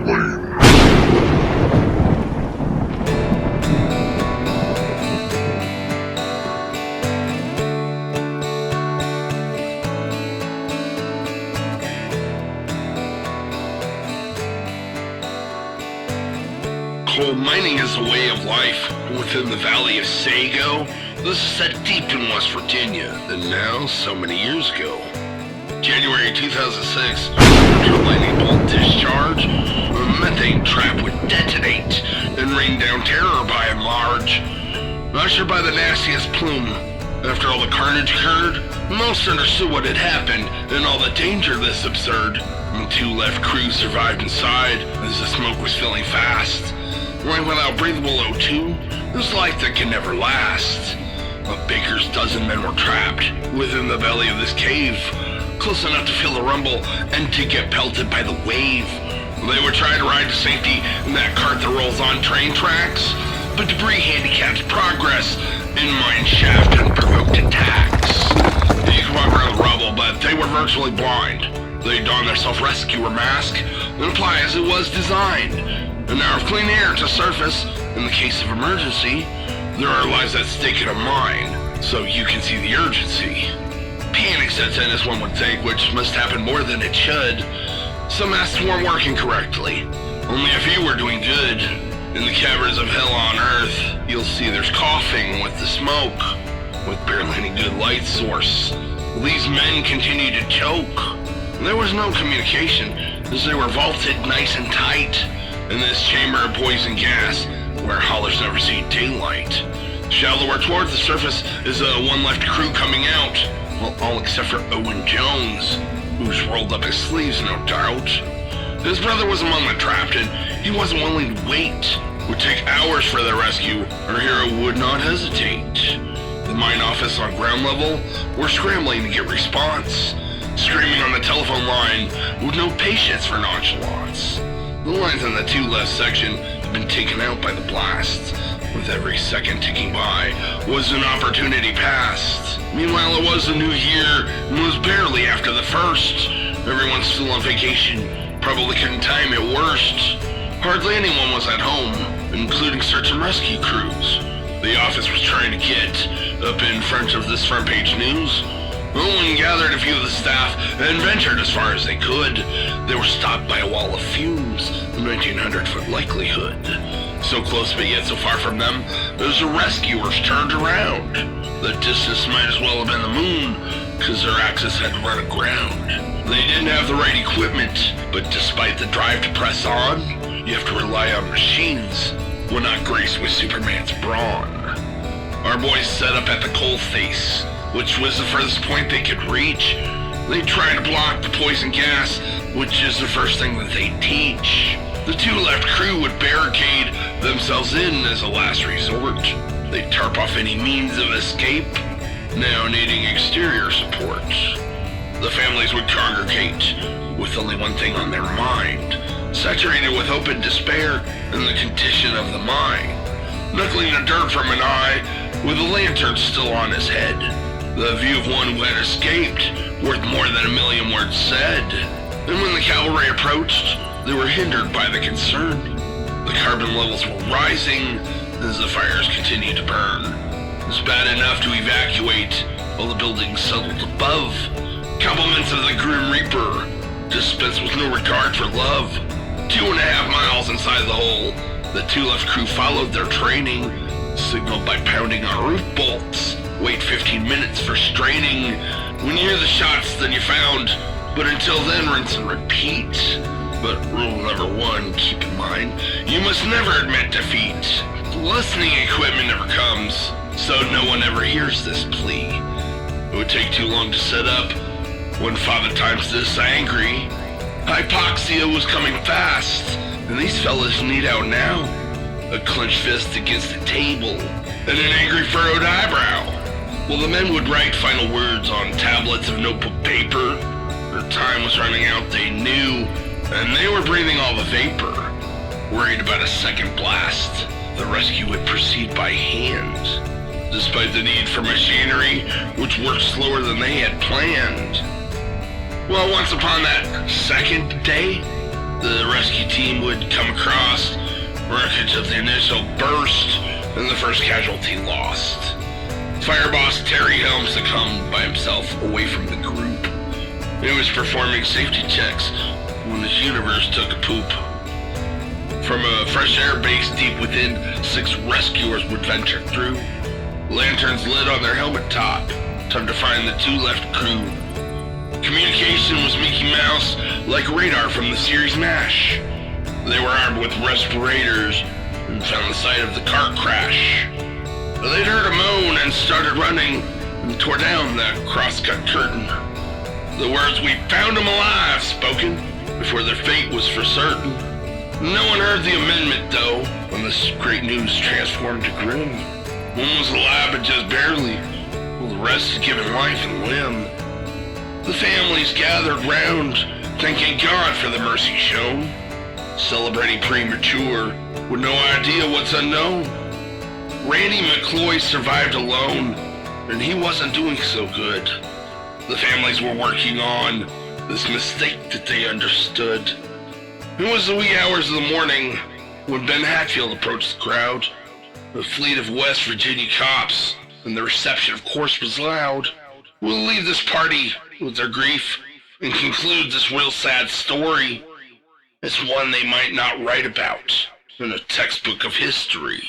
Lane. Coal mining is a way of life within the Valley of Sago. This is set deep in West Virginia, and now, so many years ago. January 2006, a lightning bolt discharge, a methane trap would detonate and rain down terror by and large. Ushered by the nastiest plume, after all the carnage occurred, most understood what had happened and all the danger this absurd. The two left crews survived inside as the smoke was filling fast. Right without breathable O2, it was life that can never last. A baker's dozen men were trapped within the belly of this cave, close enough to feel the rumble and to get pelted by the wave. They would try to ride to safety in that cart that rolls on train tracks, but debris handicaps progress in mine shaft unprovoked attacks. You could walk around the rubble, but they were virtually blind. They donned their self-rescuer mask and apply as it was designed. An hour of clean air to surface in the case of emergency. There are lives at stake in a mine, so you can see the urgency. Panic sets in, as one would think, which must happen more than it should. Some masks weren't working correctly. Only a few were doing good. In the caverns of hell on Earth, you'll see there's coughing with the smoke, with barely any good light source. These men continued to choke. There was no communication, as they were vaulted nice and tight in this chamber of poison gas, where haulers never see daylight. Shallower towards the surface is one left crew coming out, well, all except for Owen Jones, who's rolled up his sleeves, no doubt. His brother was among the trapped, and he wasn't willing to wait. It would take hours for their rescue. Our hero would not hesitate. The mine office on ground level were scrambling to get response, screaming on the telephone line with no patience for nonchalance. The lines on the two left section had been taken out by the blast. With every second ticking by was an opportunity past. Meanwhile, it was the new year and was barely after the first. Everyone's still on vacation, probably couldn't time it worst. Hardly anyone was at home, including search and rescue crews. The office was trying to get up in front of this front page news. Owen gathered a few of the staff and ventured as far as they could. They were stopped by a wall of fumes, the 1900-foot likelihood. So close but yet so far from them, as the rescuers turned around. The distance might as well have been the moon, cause their axis had run aground. They didn't have the right equipment, but despite the drive to press on, you have to rely on machines, when not graced with Superman's brawn. Our boys set up at the coal face, which was the furthest point they could reach. They tried to block the poison gas, which is the first thing that they teach. The two left crew would barricade themselves in as a last resort. They'd tarp off any means of escape, now needing exterior support. The families would congregate, with only one thing on their mind, saturated with hope and despair and the condition of the mine. Knuckling the dirt from an eye, with a lantern still on his head. The view of one who had escaped, worth more than a million words said. And when the cavalry approached, they were hindered by the concern. The carbon levels were rising as the fires continued to burn. It was bad enough to evacuate while the buildings settled above. Compliments of the Grim Reaper, dispensed with no regard for love. 2.5 miles inside the hole, the two left crew followed their training, signaled by pounding on roof bolts. Wait 15 minutes for straining. When you hear the shots, then you found. But until then, rinse and repeat. But rule number 1, keep in mind, you must never admit defeat. Listening equipment never comes, so no one ever hears this plea. It would take too long to set up. When Father Time's this angry, hypoxia was coming fast, and these fellas need out now. A clenched fist against the table, and an angry furrowed eyebrow. Well, the men would write final words on tablets of notebook paper. The time was running out, they knew, and they were breathing all the vapor. Worried about a second blast, the rescue would proceed by hand, despite the need for machinery, which worked slower than they had planned. Well, once upon that second day, The rescue team would come across wreckage of the initial burst and the first casualty lost. Fire boss Terry Helms succumbed by himself away from the group. He was performing safety checks when his universe took a poop. From a fresh air base deep within, 6 rescuers would venture through. Lanterns lit on their helmet top. Time to find the 2 left crew. Communication was Mickey Mouse, like radar from the series MASH. They were armed with respirators and found the site of the car crash. They'd heard a moan and started running and tore down that cross-cut curtain. The words, "We found him alive," spoken before their fate was for certain. No one heard the amendment, though, when this great news transformed to gloom. One was alive, but just barely, while the rest had given life and limb. The families gathered round, thanking God for the mercy shown, celebrating premature, with no idea what's unknown. Randy McCloy survived alone, and he wasn't doing so good. The families were working on this mistake that they understood. It was the wee hours of the morning when Ben Hatfield approached the crowd. A fleet of West Virginia cops, and the reception, of course, was loud. We'll leave this party with their grief and conclude this real sad story. It's one they might not write about in a textbook of history.